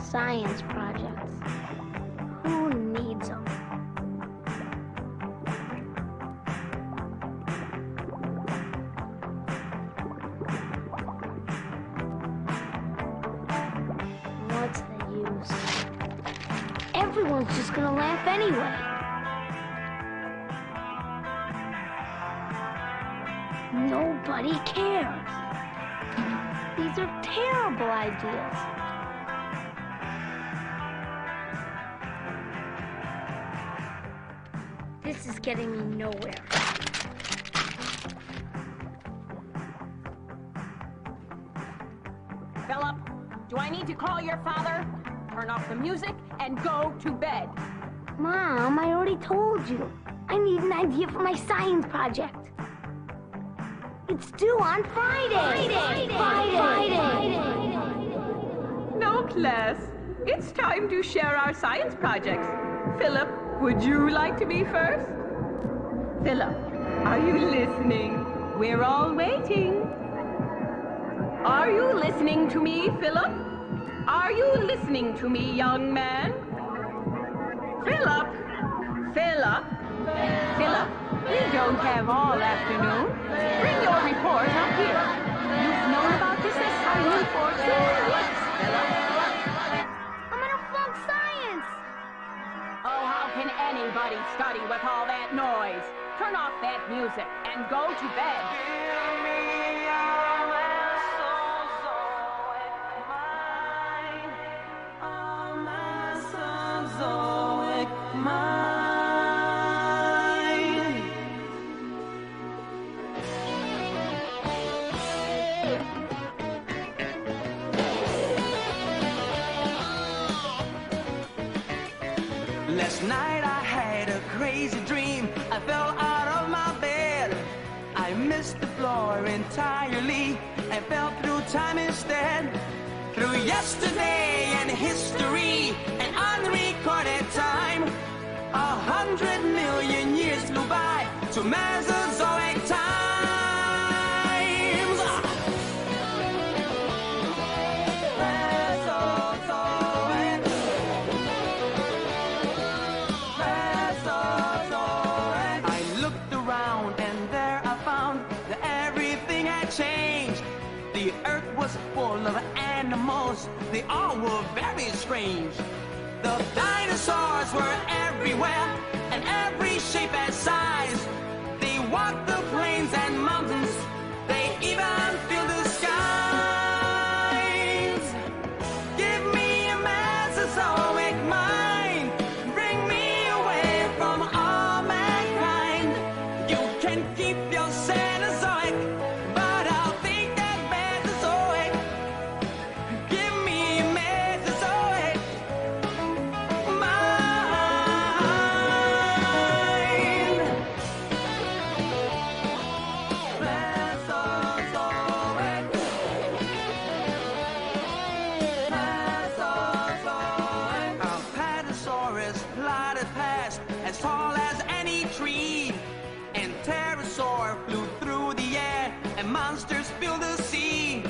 science projects. Who needs them? What's the use? Everyone's just gonna laugh anyway. Nobody cares. These are terrible ideas. This is getting me nowhere. Philip, do I need to call your father? Turn off the music and go to bed. Mom, I already told you. I need an idea for my science project. It's due on Friday. Friday. No, class. It's time to share our science projects. Philip, would you like to be first? Philip, are you listening? We're all waiting. Are you listening to me, Philip? Are you listening to me, young man? Philip! Philip! Philip, we don't have all afternoon. Bring your report up here. You've known about this SIU for 2 weeks, Philip. I'm gonna flunk science. Oh, how can anybody study with all that noise? Turn off that music and go to bed. Last night I had a crazy dream. I fell out of my bed. I missed the floor entirely and fell through time instead. Through yesterday and history and unrecorded time, 100 million years flew by to Mesozoic times. The earth was full of animals, they all were very strange. The dinosaurs were everywhere, and every shape and size. They walked the plains and mountains, they even filled the skies. Give me a Mesozoic mind, bring me away from all mankind. You can keep your Cenozoic, but I'll take that Mesozoic. Give me a Mesozoic mind. Mesozoic. Mesozoic. Our Patasaurus plodded past as tall as any tree, and pterosaur flew through the air, and monsters filled the sea.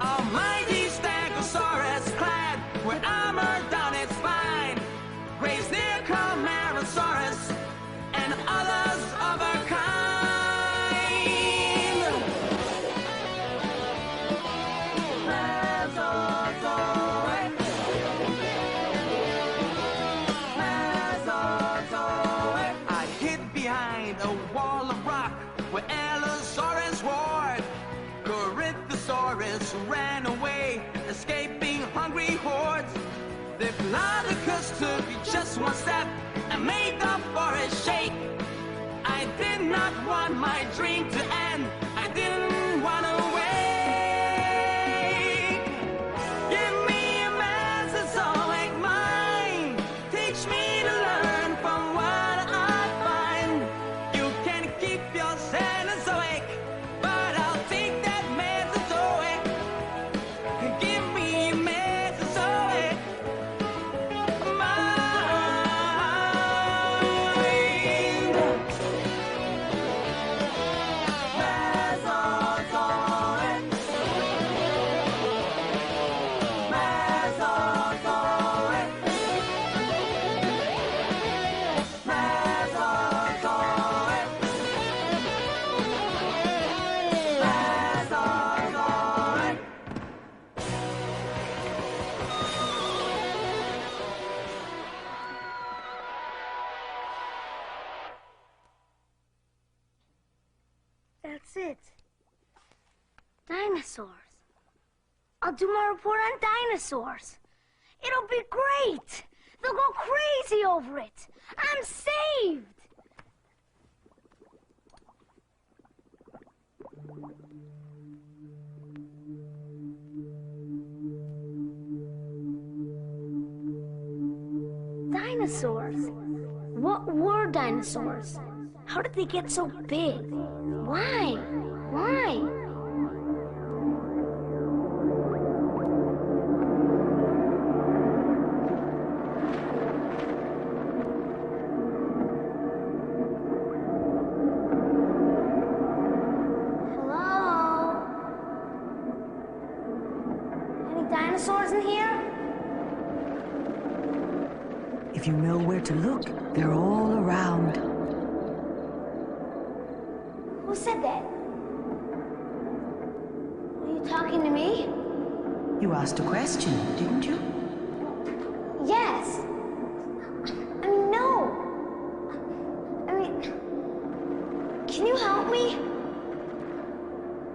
A mighty Stegosaurus clad with armor down its spine grazed near Camarasaurus and others of our kind. Mesozoic. Mesozoic. I hid behind a wall of rock where Allosaurus roared. Corythosaurus ran away, escaping hungry hordes. Diplodocus took just one step and made the forest shake. I did not want my dream to end. I didn't want to wake. Give me a Mesozoic mind. Teach me to learn from what I find. You can keep your Cenozoic, but I'll take that Mesozoic. Give me a Mesozoic mind. Mesozoic. That's it. Dinosaurs. I'll do my report on dinosaurs. It'll be great. They'll go crazy over it. I'm saved. Dinosaurs? What were dinosaurs? How did they get so big? Why? Why? Hello? Any dinosaurs in here? If you know where to look, they're all around. Who said that? Are you talking to me? You asked a question, didn't you? Yes. I mean, no. I mean, can you help me?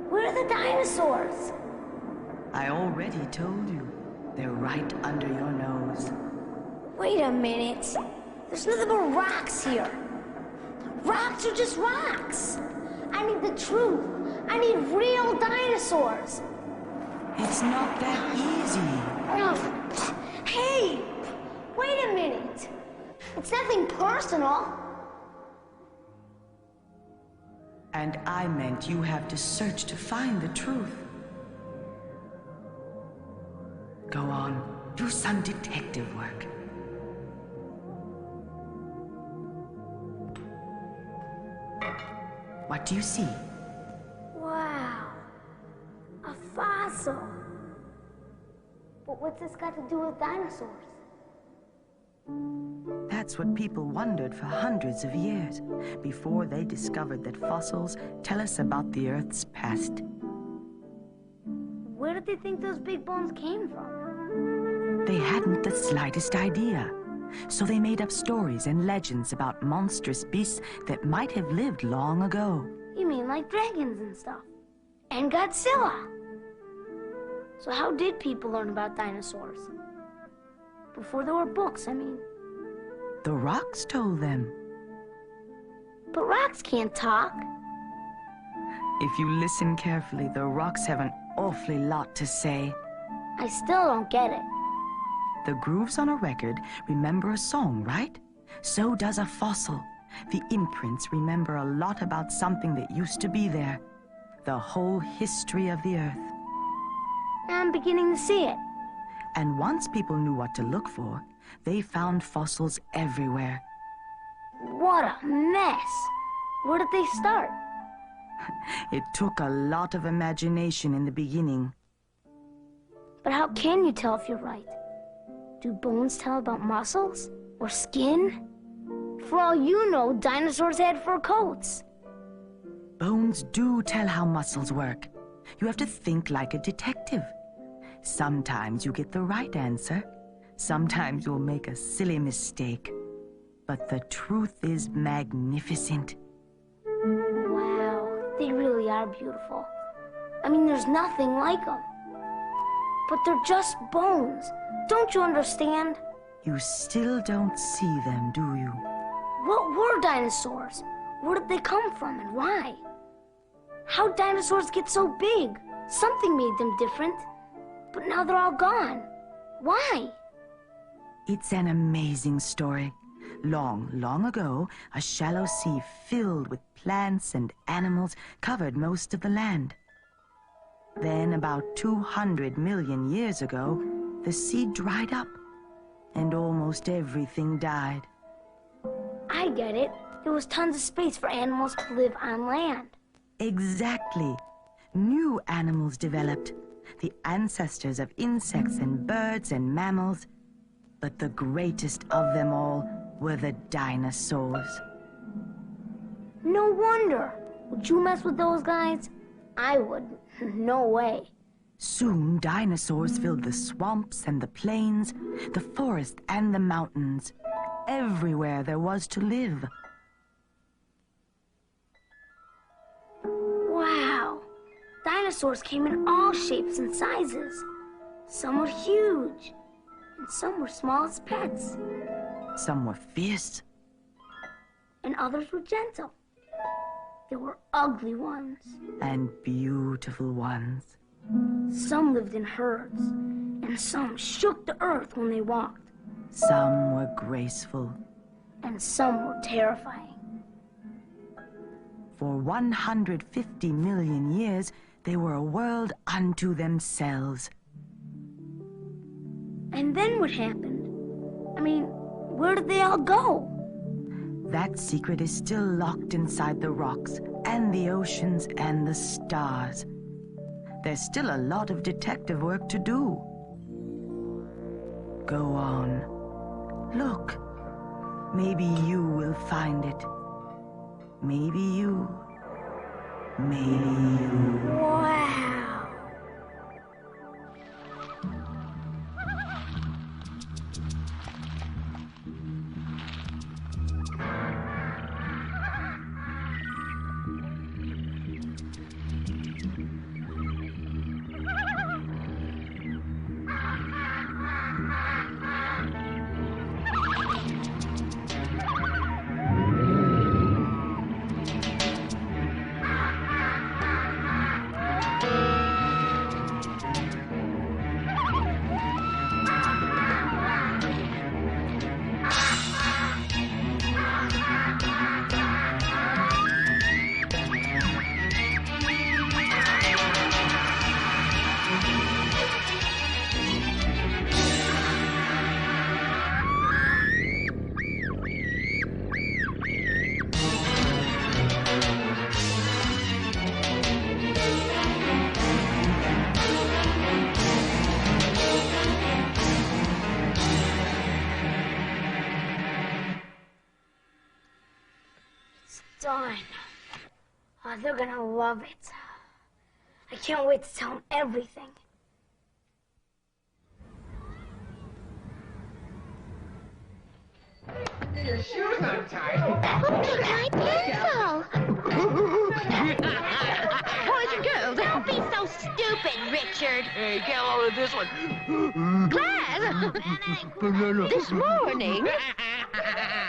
Where are the dinosaurs? I already told you. They're right under your nose. Wait a minute. There's nothing but rocks here. Rocks are just rocks. I need the truth. I need real dinosaurs. It's not that easy. Oh, hey, wait a minute. It's nothing personal. And I meant you have to search to find the truth. Go on, do some detective work. What do you see? Wow, a fossil. But what's this got to do with dinosaurs? That's what people wondered for hundreds of years, before they discovered that fossils tell us about the Earth's past. Where did they think those big bones came from? They hadn't the slightest idea, so they made up stories and legends about monstrous beasts that might have lived long ago. You mean like dragons and stuff? And Godzilla? So how did people learn about dinosaurs? Before there were books, I mean. The rocks told them. But rocks can't talk. If you listen carefully, the rocks have an awfully lot to say. I still don't get it. The grooves on a record remember a song, right? So does a fossil. The imprints remember a lot about something that used to be there. The whole history of the Earth. I'm beginning to see it. And once people knew what to look for, they found fossils everywhere. What a mess. Where did they start? It took a lot of imagination in the beginning. But how can you tell if you're right? Do bones tell about muscles? Or skin? For all you know, dinosaurs had fur coats. Bones do tell how muscles work. You have to think like a detective. Sometimes you get the right answer. Sometimes you'll make a silly mistake. But the truth is magnificent. Wow, they really are beautiful. I mean, there's nothing like them. But they're just bones. Don't you understand? You still don't see them, do you? What were dinosaurs? Where did they come from and why? How'd dinosaurs get so big? Something made them different. But now they're all gone. Why? It's an amazing story. Long, long ago, a shallow sea filled with plants and animals covered most of the land. Then, about 200 million years ago, the sea dried up, and almost everything died. I get it. There was tons of space for animals to live on land. Exactly. New animals developed, the ancestors of insects and birds and mammals. But the greatest of them all were the dinosaurs. No wonder. Would you mess with those guys? I wouldn't. No way. Soon, dinosaurs filled the swamps and the plains, the forest and the mountains, everywhere there was to live. dinosaurs came in all shapes and sizes. Some were huge, and some were small as pets. Some were fierce. And others were gentle. There were ugly ones. And beautiful ones. Some lived in herds, and some shook the earth when they walked. Some were graceful. And some were terrifying. For 150 million years, they were a world unto themselves. And then what happened? I mean, where did they all go? That secret is still locked inside the rocks and the oceans and the stars. There's still a lot of detective work to do. Go on. Look. Maybe you will find it. Maybe you. Maybe you. Wow. Done. Oh, they're gonna love it. I can't wait to tell them everything. Your shoes untied. My pencil! Boys and girls, don't be so stupid, Richard. Hey, get a load of this one. Class,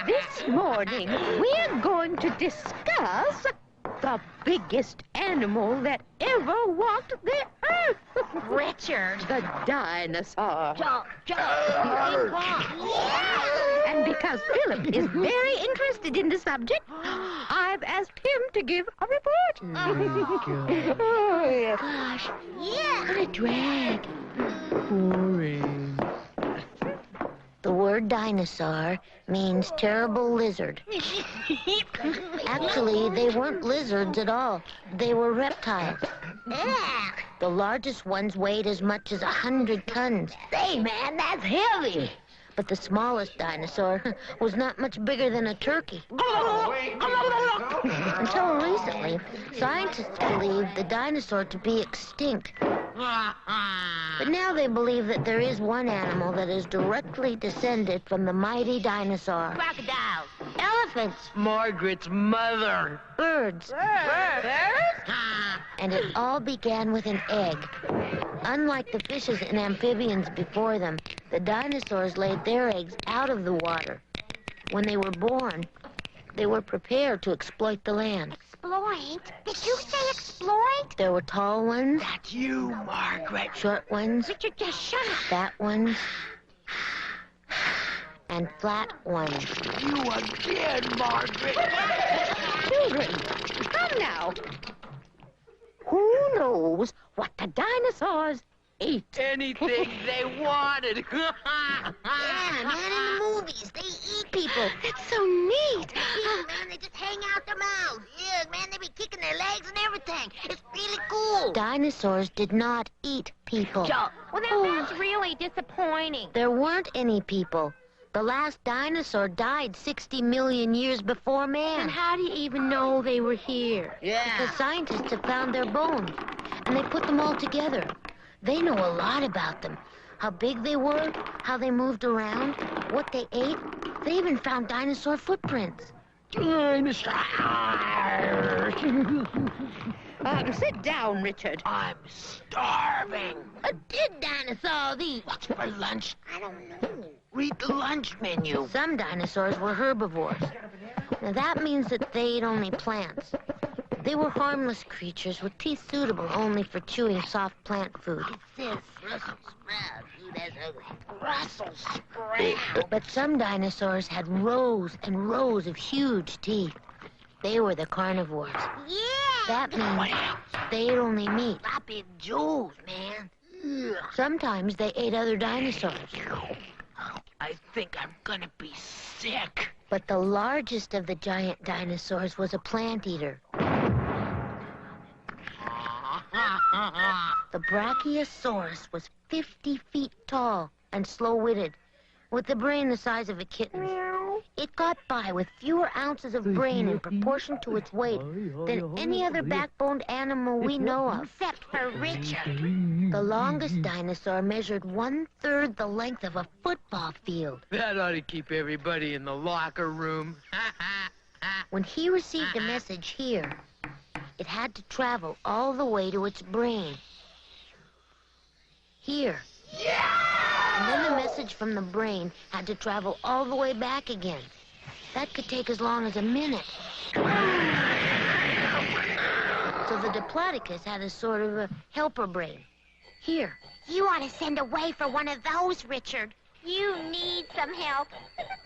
this morning, we're going to discuss the biggest animal that ever walked the earth. Richard. The dinosaur. Joe. And because Philip is very interested in the subject, I've asked him to give a report. Oh, yes. Gosh. Yeah. What a drag. Boring. The word dinosaur means terrible lizard. Actually, they weren't lizards at all. They were reptiles. The largest ones weighed as much as 100 tons. Say, man, that's heavy. But the smallest dinosaur was not much bigger than a turkey. Until recently, scientists believed the dinosaur to be extinct. But now they believe that there is one animal that is directly descended from the mighty dinosaur. Crocodiles. Elephants. Margaret's mother. Birds. And it all began with an egg. Unlike the fishes and amphibians before them, the dinosaurs laid their eggs out of the water. When they were born, they were prepared to exploit the land. Exploit? Did you say exploit? There were tall ones, That's you, Margaret. short ones, Richard, just shut up. fat ones, and flat ones. You again, Margaret. Children, come now. Who knows what the dinosaurs ate? Anything they wanted. Yeah, man, in the movies, they eat people. That's so neat. Man, they just hang out their mouths. Yeah, man, they be kicking their legs and everything. It's really cool. Dinosaurs did not eat people. Well, that's really disappointing. There weren't any people. The last dinosaur died 60 million years before man. And how do you even know they were here? Because scientists have found their bones, and they put them all together. They know a lot about them. How big they were, how they moved around, what they ate. They even found dinosaur footprints. Sit down, Richard. I'm starving. Did dinosaurs eat? What's for lunch? I don't know. Read the lunch menu. Some dinosaurs were herbivores. Now that means that they ate only plants. They were harmless creatures with teeth suitable only for chewing soft plant food. Brussels sprout. But some dinosaurs had rows and rows of huge teeth. They were the carnivores. Yeah! That means they ate only meat. Sloppy Joes, man. Sometimes they ate other dinosaurs. I think I'm gonna be sick. But the largest of the giant dinosaurs was a plant eater. The Brachiosaurus was 50 feet tall and slow-witted, with a brain the size of a kitten's. It got by with fewer ounces of brain in proportion to its weight than any other backboned animal we know of. Except for Richard. The longest dinosaur measured 1/3 the length of a football field. That ought to keep everybody in the locker room. When he received a message here, it had to travel all the way to its brain. Here. And then the message from the brain had to travel all the way back again. That could take as long as a minute. So the Diplodocus had a sort of a helper brain. Here. You ought to send away for one of those, Richard. You need some help.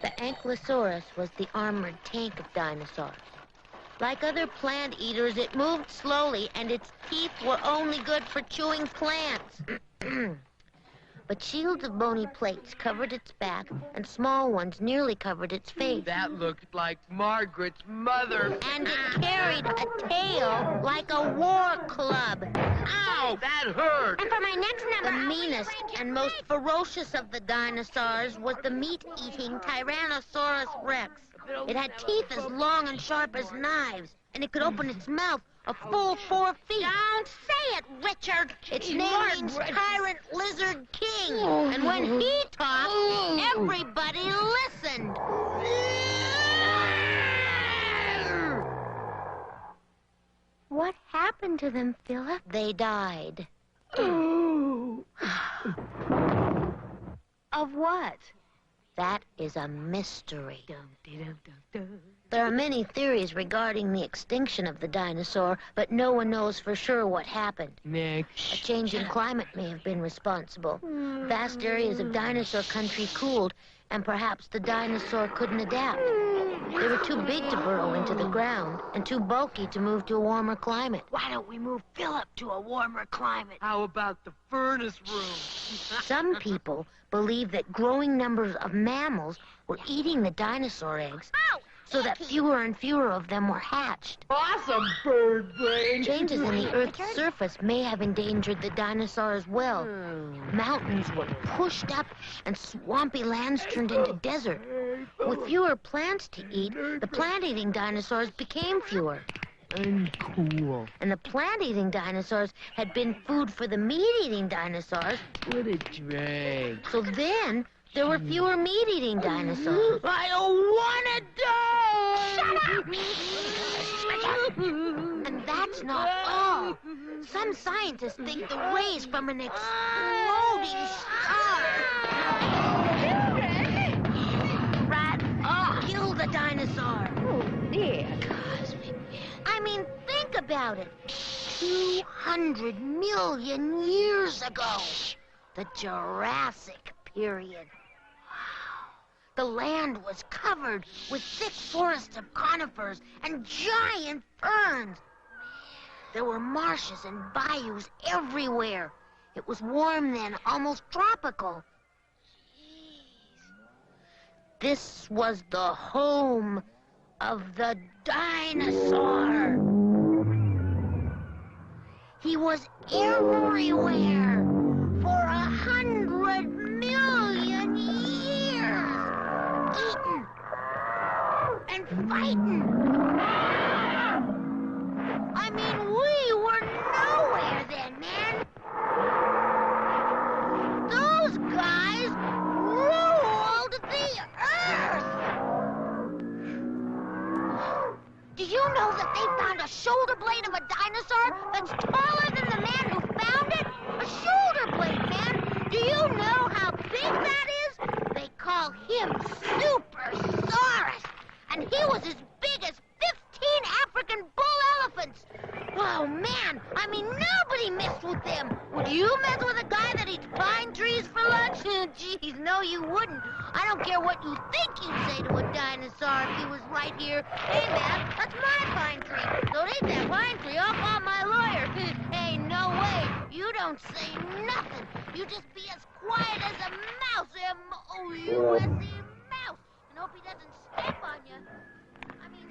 The Ankylosaurus was the armored tank of dinosaurs. Like other plant eaters, it moved slowly, and its teeth were only good for chewing plants. But shields of bony plates covered its back, and small ones nearly covered its face. That looked like Margaret's mother. And it carried a tail like a war club. Ow, that hurt. And for my next The number, meanest and most ferocious of the dinosaurs was the meat-eating Tyrannosaurus rex. It had teeth as long and sharp as knives, and it could open its mouth a full 4 feet. Don't say it, Richard. Its name means Tyrant Lizard King, and when he talked, everybody listened. What happened to them, Philip? They died. Of what? That is a mystery. There are many theories regarding the extinction of the dinosaur, but no one knows for sure what happened. Next. A change in climate may have been responsible. Vast areas of dinosaur country cooled, and perhaps the dinosaur couldn't adapt. They were too big to burrow into the ground, and too bulky to move to a warmer climate. Why don't we move Philip to a warmer climate? How about the furnace room? Some people believe that growing numbers of mammals were eating the dinosaur eggs, so that fewer and fewer of them were hatched. Awesome, bird brain. Changes in the Earth's surface may have endangered the dinosaur as well. Mountains were pushed up and swampy lands turned into desert. With fewer plants to eat, the plant-eating dinosaurs became fewer. Uncool. And the plant-eating dinosaurs had been food for the meat-eating dinosaurs. What a drag. So then, there were fewer meat-eating dinosaurs. I don't want to die! Shut up! And that's not all. Some scientists think the rays from an exploding star killed the dinosaur. Oh, dear. I mean, think about it. 200 million years ago. The Jurassic period. The land was covered with thick forests of conifers and giant ferns. There were marshes and bayous everywhere. It was warm then, almost tropical. This was the home of the dinosaur. He was everywhere for 100 million years, eating and fighting. I mean, we were nowhere then, man. Those guys ruled the earth. that they found a shoulder blade of a dinosaur that's taller than the man who found it? A shoulder blade, man! Do you know how big that is? They call him Supersaurus, and he was as big as 15 African bull elephants. Oh, man, I mean, nobody messed with them. Would you mess with a guy that eats pine trees for lunch? Geez, no, you wouldn't. I don't care what you think you'd say to a dinosaur if he was right here. Hey, man, that's my pine tree. Don't eat that pine tree. I'll call my lawyer. Hey, no way. You don't say nothing. You just be as quiet as a mouse. M-O-U-S-E, mouse. And hope he doesn't step on you. I mean...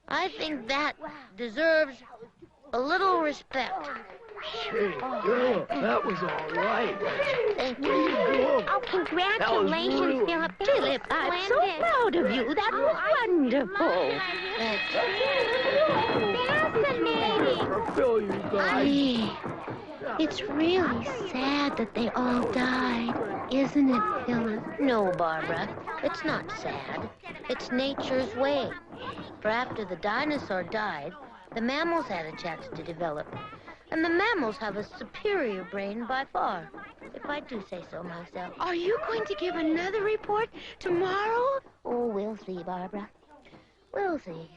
I think that deserves a little respect. Hey, girl, that was all right. Thank you. Oh, congratulations, Philip. Philip, I'm so proud of you. That was wonderful. Fascinating. Phil, you guys. It's really sad that they all died, isn't it, Philip? No, Barbara. It's not sad. It's nature's way. For after the dinosaur died, the mammals had a chance to develop. And the mammals have a superior brain by far, if I do say so myself. Are you going to give another report tomorrow? Oh, we'll see, Barbara. We'll see.